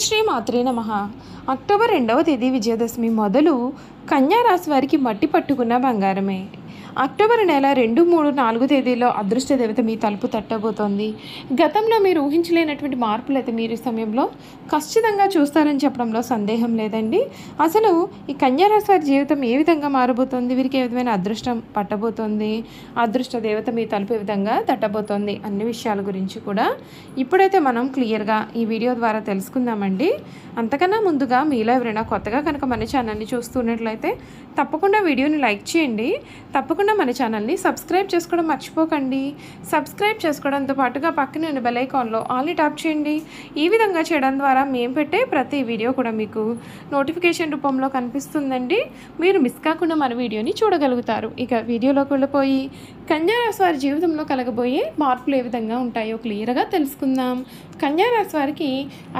శ్రీ మాత్రే నమః. అక్టోబర్ 2వ తేదీ విజయదశమి మొదలు కన్యా రాశి వారికి మట్టి పట్టుకున్న బంగారమే. అక్టోబర్ నెల 2, 3, 4 తేదీల్లో అదృష్ట దేవత మీ తలుపు తట్టబోతోంది. గతంలో మీరు ఊహించలేనటువంటి మార్పులు అయితే మీరు ఈ సమయంలో ఖచ్చితంగా చూస్తారని చెప్పడంలో సందేహం లేదండి. అసలు ఈ కన్యా రాశి వారి జీవితం ఏ విధంగా మారబోతోంది, వీరికి ఏ విధమైన అదృష్టం పట్టబోతోంది, అదృష్ట దేవత మీ తలుపు ఏ విధంగా తట్టబోతోంది అన్ని విషయాల గురించి కూడా ఇప్పుడైతే మనం క్లియర్గా ఈ వీడియో ద్వారా తెలుసుకుందామండి. అంతకన్నా ముందుగా మీలో ఎవరైనా కొత్తగా కనుక మన ఛానల్ని చూస్తున్నట్లయితే తప్పకుండా వీడియోని లైక్ చేయండి. తప్పకుండా మన ఛానల్ని సబ్స్క్రైబ్ చేసుకోవడం మర్చిపోకండి. సబ్స్క్రైబ్ చేసుకోవడంతో పాటుగా పక్కనే ఉన్న బెల్ ఐకాన్లో ఆల్ని ట్యాప్ చేయండి. ఈ విధంగా చేయడం ద్వారా మేము పెట్టే ప్రతి వీడియో కూడా మీకు నోటిఫికేషన్ రూపంలో కనిపిస్తుందండి. మీరు మిస్ కాకుండా మన వీడియోని చూడగలుగుతారు. ఇక వీడియోలోకి వెళ్ళిపోయి కన్యా రాశి వారి జీవితంలో కలగబోయే మార్పులు ఏ విధంగా ఉంటాయో క్లియర్గా తెలుసుకుందాం. కన్యా రాశి వారికి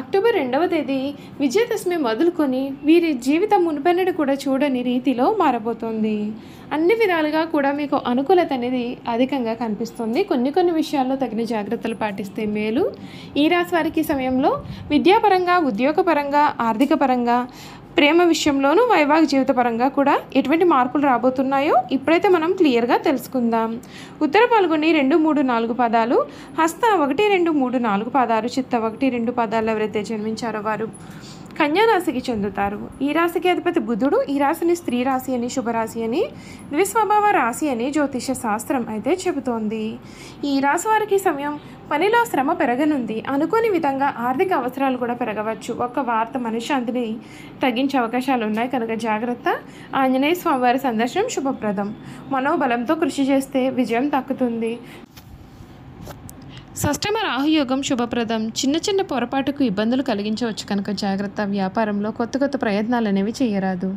అక్టోబర్ 2వ తేదీ విజయదశమి మొదలుకొని వీరి జీవితం మునుపెన్నడు కూడా చూడని రీతిలో మారబోతోంది. అన్ని విధాలుగా కూడా మీకు అనుకూలత అనేది అధికంగా కనిపిస్తుంది. కొన్ని విషయాల్లో తగిన జాగ్రత్తలు పాటిస్తే మేలు. ఈ రాశి వారికి సమయంలో విద్యాపరంగా, ఉద్యోగపరంగా, ఆర్థిక పరంగా, ప్రేమ విషయంలోనూ, వైవాహిక జీవిత పరంగా కూడా ఎటువంటి మార్పులు రాబోతున్నాయో ఇప్పుడైతే మనం క్లియర్గా తెలుసుకుందాం. ఉత్తర పాల్గొని 2, 3, 4 పాదాలు, హస్త 1, 2, 3, 4 పాదాలు, చిత్త 1, 2 పాదాలు ఎవరైతే జన్మించారో వారు కన్యా రాశికి చెందుతారు. ఈ రాశికి అధిపతి బుధుడు. ఈ రాశిని స్త్రీ రాశి అని, శుభరాశి అని, ద్విస్వభావ రాశి అని జ్యోతిష శాస్త్రం అయితే చెబుతోంది. ఈ రాశి వారికి సమయం పనిలో శ్రమ పెరగనుంది. అనుకోని విధంగా ఆర్థిక అవసరాలు కూడా పెరగవచ్చు. ఒక వార్త మనశ్శాంతిని తగ్గించే అవకాశాలు ఉన్నాయి కనుక జాగ్రత్త. ఆంజనేయ స్వామివారి సందర్శనం శుభప్రదం. మనోబలంతో కృషి చేస్తే విజయం దక్కుతుంది. షష్టమ రాహుయోగం శుభప్రదం. చిన్న పొరపాటుకు ఇబ్బందులు కలిగించవచ్చు కనుక జాగ్రత్త. వ్యాపారంలో కొత్త ప్రయత్నాలు అనేవి చేయరాదు.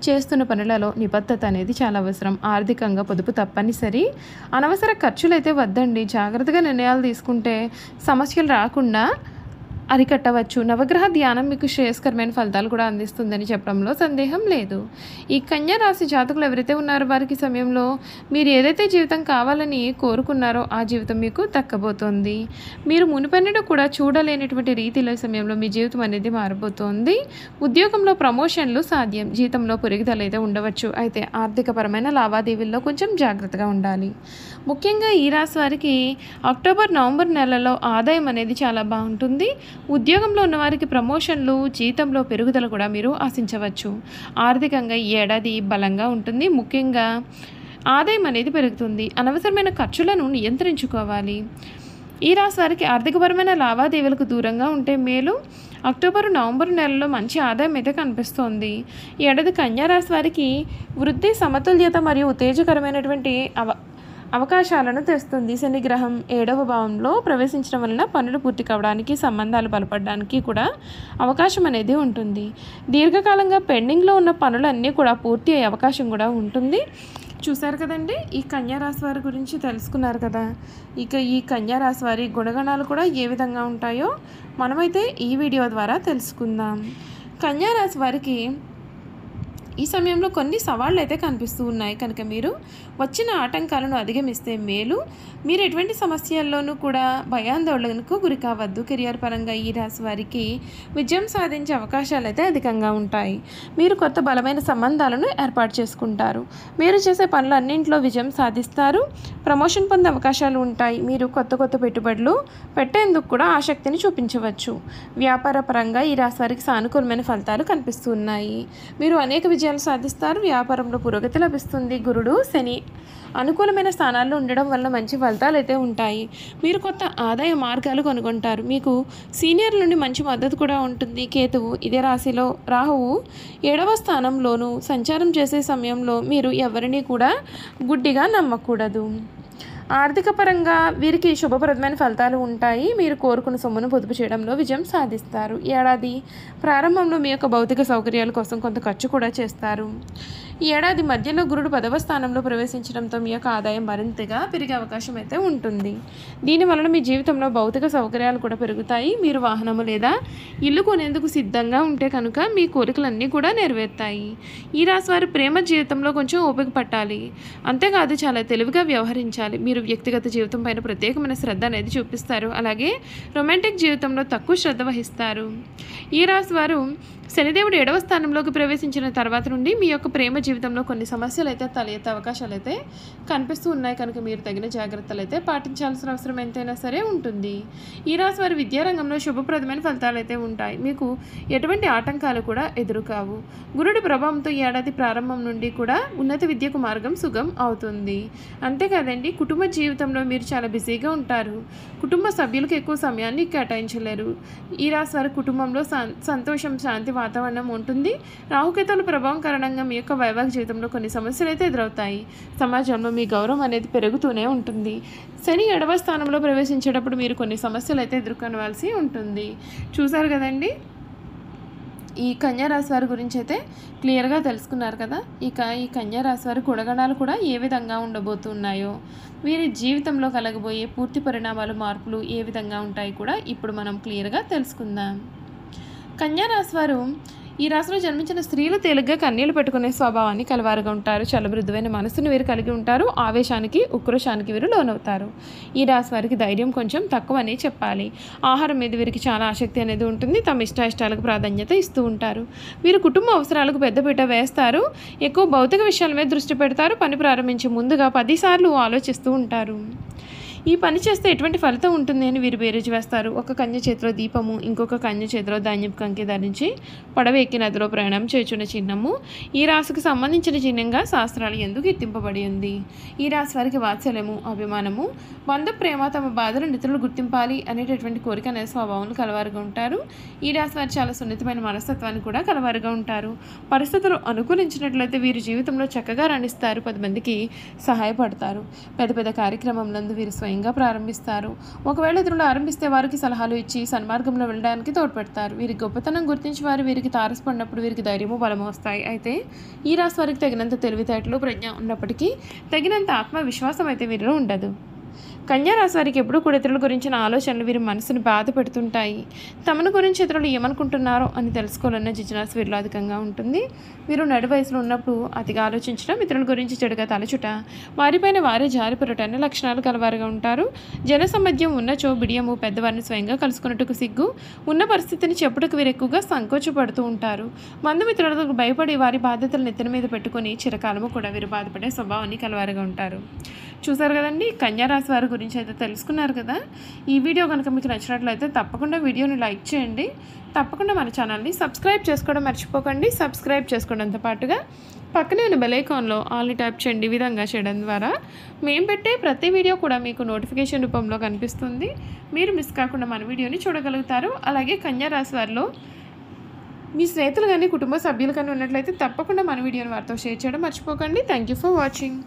చేస్తున్న పనులలో నిబద్ధత అనేది చాలా అవసరం. ఆర్థికంగా పొదుపు తప్పనిసరి. అనవసర ఖర్చులు అయితే వద్దండి. జాగ్రత్తగా నిర్ణయాలు తీసుకుంటే సమస్యలు రాకుండా అరికట్టవచ్చు. నవగ్రహ ధ్యానం మీకు శ్రేయస్కరమైన ఫలితాలు కూడా అందిస్తుందని చెప్పడంలో సందేహం లేదు. ఈ కన్యా రాశి జాతకులు ఎవరైతే ఉన్నారో వారికి సమయంలో మీరు ఏదైతే జీవితం కావాలని కోరుకున్నారో ఆ జీవితం మీకు దక్కబోతోంది. మీరు మునుపెన్నడూ కూడా చూడలేనటువంటి రీతిలో ఈ సమయంలో మీ జీవితం అనేది మారబోతోంది. ఉద్యోగంలో ప్రమోషన్లు సాధ్యం. జీతంలో పెరుగుదల అయితే ఉండవచ్చు. అయితే ఆర్థికపరమైన లావాదేవీల్లో కొంచెం జాగ్రత్తగా ఉండాలి. ముఖ్యంగా ఈ రాశి వారికి అక్టోబర్, నవంబర్ నెలలో ఆదాయం అనేది చాలా బాగుంటుంది. ఉద్యోగంలో ఉన్నవారికి ప్రమోషన్లు, జీతంలో పెరుగుదల కూడా మీరు ఆశించవచ్చు. ఆర్థికంగా ఈ ఏడాది బలంగా ఉంటుంది. ముఖ్యంగా ఆదాయం అనేది పెరుగుతుంది. అనవసరమైన ఖర్చులను నియంత్రించుకోవాలి. ఈ రాశి వారికి ఆర్థికపరమైన లావాదేవీలకు దూరంగా ఉంటే మేలు. అక్టోబర్, నవంబర్ నెలలో మంచి ఆదాయం అయితే కనిపిస్తోంది. ఈ ఏడాది కన్యా రాశి వారికి వృద్ధి, సమతుల్యత మరియు ఉత్తేజకరమైనటువంటి అవకాశాలను తెస్తుంది. శని గ్రహం 7వ భావంలో ప్రవేశించడం వలన పనులు పూర్తి కావడానికి, సంబంధాలు బలపడడానికి కూడా అవకాశం అనేది ఉంటుంది. దీర్ఘకాలంగా పెండింగ్లో ఉన్న పనులన్నీ కూడా పూర్తి అయ్యే అవకాశం కూడా ఉంటుంది. చూశారు కదండి, ఈ కన్యా రాశి వారి గురించి తెలుసుకున్నారు కదా. ఇక ఈ కన్యా రాశి వారి గుణగణాలు కూడా ఏ విధంగా ఉంటాయో మనమైతే ఈ వీడియో ద్వారా తెలుసుకుందాం. కన్యా రాశి వారికి ఈ సమయంలో కొన్ని సవాళ్ళు అయితే కనిపిస్తూ ఉన్నాయి కనుక మీరు వచ్చిన ఆటంకాలను అధిగమిస్తే మేలు. మీరు ఎటువంటి సమస్యల్లోనూ కూడా భయాందోళనకు గురి కావద్దు. కెరియర్ పరంగా ఈ రాశి వారికి విజయం సాధించే అవకాశాలు అయితే అధికంగా ఉంటాయి. మీరు కొత్త బలమైన సంబంధాలను ఏర్పాటు చేసుకుంటారు. మీరు చేసే పనులన్నింటిలో విజయం సాధిస్తారు. ప్రమోషన్ పొందే అవకాశాలు ఉంటాయి. మీరు కొత్త పెట్టుబడులు పెట్టేందుకు కూడా ఆసక్తిని చూపించవచ్చు. వ్యాపార పరంగా ఈ రాశి వారికి సానుకూలమైన ఫలితాలు కనిపిస్తున్నాయి. మీరు అనేక విజయాలు సాధిస్తారు. వ్యాపారంలో పురోగతి లభిస్తుంది. గురుడు, శని అనుకూలమైన స్థానాల్లో ఉండడం వల్ల మంచి ఫలితాలు అయితే ఉంటాయి. మీరు కొత్త ఆదాయ మార్గాలు కనుగొంటారు. మీకు సీనియర్ల నుండి మంచి మద్దతు కూడా ఉంటుంది. కేతువు ఇదే రాశిలో, రాహువు 7వ స్థానంలోనూ సంచారం చేసే సమయంలో మీరు ఎవరిని కూడా గుడ్డిగా నమ్మకూడదు. ఆర్థిక పరంగా వీరికి శుభప్రదమైన ఫలితాలు ఉంటాయి. మీరు కోరుకున్న సొమ్మును పొదుపు చేయడంలో విజయం సాధిస్తారు. ఏడాది ప్రారంభంలో మీ యొక్క భౌతిక సౌకర్యాల కోసం కొంత ఖర్చు కూడా చేస్తారు. ఈ ఏడాది మధ్యలో గురుడు 10వ స్థానంలో ప్రవేశించడంతో మీ యొక్క ఆదాయం మరింతగా పెరిగే అవకాశం అయితే ఉంటుంది. దీనివలన మీ జీవితంలో భౌతిక సౌకర్యాలు కూడా పెరుగుతాయి. మీరు వాహనము లేదా ఇల్లు కొనేందుకు సిద్ధంగా ఉంటే కనుక మీ కోరికలన్నీ కూడా నెరవేరుతాయి. ఈ రాశి వారి ప్రేమ జీవితంలో కొంచెం ఓపిక పట్టాలి. అంతేకాదు చాలా తెలివిగా వ్యవహరించాలి. మీరు వ్యక్తిగత జీవితం పైన ప్రత్యేకమైన శ్రద్ధ అనేది చూపిస్తారు. అలాగే రొమాంటిక్ జీవితంలో తక్కువ శ్రద్ధ వహిస్తారు. ఈ రాశి వారు శనిదేవుడు 7వ స్థానంలోకి ప్రవేశించిన తర్వాత నుండి మీ యొక్క ప్రేమ జీవితంలో కొన్ని సమస్యలు అయితే తలెత్తే అవకాశాలు అయితే కనిపిస్తూ ఉన్నాయి కనుక మీరు తగిన జాగ్రత్తలు అయితే పాటించాల్సిన అవసరం ఎంతైనా సరే ఉంటుంది. ఈ రాశి వారి విద్యారంగంలో శుభప్రదమైన ఫలితాలు అయితే ఉంటాయి. మీకు ఎటువంటి ఆటంకాలు కూడా ఎదురుకావు. గురుడి ప్రభావంతో ఈ ఏడాది ప్రారంభం నుండి కూడా ఉన్నత విద్యకు మార్గం సుగం అవుతుంది. అంతేకాదండి, కుటుంబ జీవితంలో మీరు చాలా బిజీగా ఉంటారు. కుటుంబ సభ్యులకు ఎక్కువ సమయాన్ని కేటాయించలేరు. ఈ రాశి వారి కుటుంబంలో సంతోషం, శాంతి వాతావరణం ఉంటుంది. రాహుకేతువుల ప్రభావం కారణంగా మీ యొక్క వైవాహిక జీవితంలో కొన్ని సమస్యలు అయితే ఎదురవుతాయి. సమాజంలో మీ గౌరవం అనేది పెరుగుతూనే ఉంటుంది. శని 7వ స్థానంలో ప్రవేశించేటప్పుడు మీరు కొన్ని సమస్యలు అయితే ఎదుర్కొనవలసి ఉంటుంది. చూసారు కదండి, ఈ కన్యా రాశి వారి గురించి అయితే క్లియర్గా తెలుసుకున్నారు కదా. ఇక ఈ కన్యా రాశి వారి గుణగణాలు కూడా ఏ విధంగా ఉండబోతున్నాయో, వీరి జీవితంలో కలగబోయే పూర్తి పరిణామాలు, మార్పులు ఏ విధంగా ఉంటాయి కూడా ఇప్పుడు మనం క్లియర్గా తెలుసుకుందాం. కన్యా రాశి వారు ఈ రాశిలో జన్మించిన స్త్రీలు తేలిగ్గా కన్నీళ్లు పెట్టుకునే స్వభావాన్ని కలవారుగా ఉంటారు. చాలా మృదువైన మనసును వీరు కలిగి ఉంటారు. ఆవేశానికి, ఉక్రోషానికి వీరు లోనవుతారు. ఈ రాశి వారికి ధైర్యం కొంచెం తక్కువ అని చెప్పాలి. ఆహారం మీద వీరికి చాలా ఆసక్తి అనేది ఉంటుంది. తమ ఇష్టాయిష్టాలకు ప్రాధాన్యత ఇస్తూ ఉంటారు. వీరు కుటుంబ అవసరాలకు పెద్దపీట వేస్తారు. ఎక్కువ భౌతిక విషయాల మీద దృష్టి పెడతారు. పని ప్రారంభించే ముందుగా 10 సార్లు ఆలోచిస్తూ ఉంటారు. ఈ పని చేస్తే ఎటువంటి ఫలితం ఉంటుంది అని వీరు బేరీజు వేస్తారు. ఒక కన్య చేతిలో దీపము, ఇంకొక కన్య చేతిలో ధాన్యపు కంకి ధరించి పడవ ఎక్కి నదిలో ప్రయాణం చేయుచున్న చిహ్నము ఈ రాశికి సంబంధించిన చిహ్నంగా శాస్త్రాలు ఎందుకు ఎత్తింపబడి ఉంది. ఈ రాశి వారికి వాత్సల్యము, అభిమానము, బంధు ప్రేమ, తమ బాధలను ఇతరులు గుర్తింపాలి అనేటటువంటి కోరిక అనే స్వభావం కలవారుగా ఉంటారు. ఈ రాశి వారు చాలా సున్నితమైన మనస్తత్వాన్ని కూడా కలవారుగా ఉంటారు. పరిస్థితులు అనుకూలించినట్లయితే వీరి జీవితంలో చక్కగా రాణిస్తారు. 10 మందికి సహాయపడతారు. పెద్ద పెద్ద కార్యక్రమంలో వీరు స్వయంగా ప్రారంభిస్తారు. ఒకవేళ ఇతరులు ఆరంభిస్తే వారికి సలహాలు ఇచ్చి సన్మార్గంలో వెళ్ళడానికి తోడ్పడతారు. వీరి గొప్పతనం గుర్తించి వారు వీరికి తారసపడినప్పుడు వీరికి ధైర్యము, బలము వస్తాయి. అయితే ఈ రాశి వారికి తగినంత తెలివితేటలు, ప్రజ్ఞ ఉన్నప్పటికీ తగినంత ఆత్మవిశ్వాసం అయితే వీరిలో ఉండదు. కన్యా రాశి వారికి ఎప్పుడూ కూడా ఇతరుల గురించిన ఆలోచనలు వీరి మనసును బాధ పెడుతుంటాయి. తమను గురించి ఇతరులు ఏమనుకుంటున్నారో అని తెలుసుకోవాలన్న జిజ్ఞాస వీరిలో అధికంగా ఉంటుంది. వీరు నడి వయసులో ఉన్నప్పుడు అతిగా ఆలోచించడం, ఇతరుల గురించి చెడుగా తలచుట, వారిపైన వారే జారిపడట అనే లక్షణాలు కలవారుగా ఉంటారు. జనసమధ్యం ఉన్నచో బిడియము, పెద్దవారిని స్వయంగా కలుసుకున్నట్టుకు సిగ్గు, ఉన్న పరిస్థితిని చెప్పుటకు వీరు ఎక్కువగా సంకోచపడుతూ ఉంటారు. బంధుమిత్రులకు భయపడి వారి బాధ్యతలు నెత్తిన మీద పెట్టుకుని చిరకాలము కూడా వీరు బాధపడే స్వభావాన్ని కలవారుగా ఉంటారు. చూసారు కదండి, కన్యా రాశి వారి గురించి అయితే తెలుసుకున్నారు కదా. ఈ వీడియో కనుక మీకు నచ్చినట్లయితే తప్పకుండా వీడియోని లైక్ చేయండి. తప్పకుండా మన ఛానల్ని సబ్స్క్రైబ్ చేసుకోవడం మర్చిపోకండి. సబ్స్క్రైబ్ చేసుకోవడంతో పాటుగా పక్కనే ఉన్న బెల్ ఐకాన్లో ఆల్ని ట్యాప్ చేయండి. ఈ విధంగా చేయడం ద్వారా మేము పెట్టే ప్రతి వీడియో కూడా మీకు నోటిఫికేషన్ రూపంలో కనిపిస్తుంది. మీరు మిస్ కాకుండా మన వీడియోని చూడగలుగుతారు. అలాగే కన్యా రాశి వారిలో మీ స్నేహితులు కానీ కుటుంబ సభ్యులు కానీ ఉన్నట్లయితే తప్పకుండా మన వీడియోని వారితో షేర్ చేయడం మర్చిపోకండి. Thank you for watching.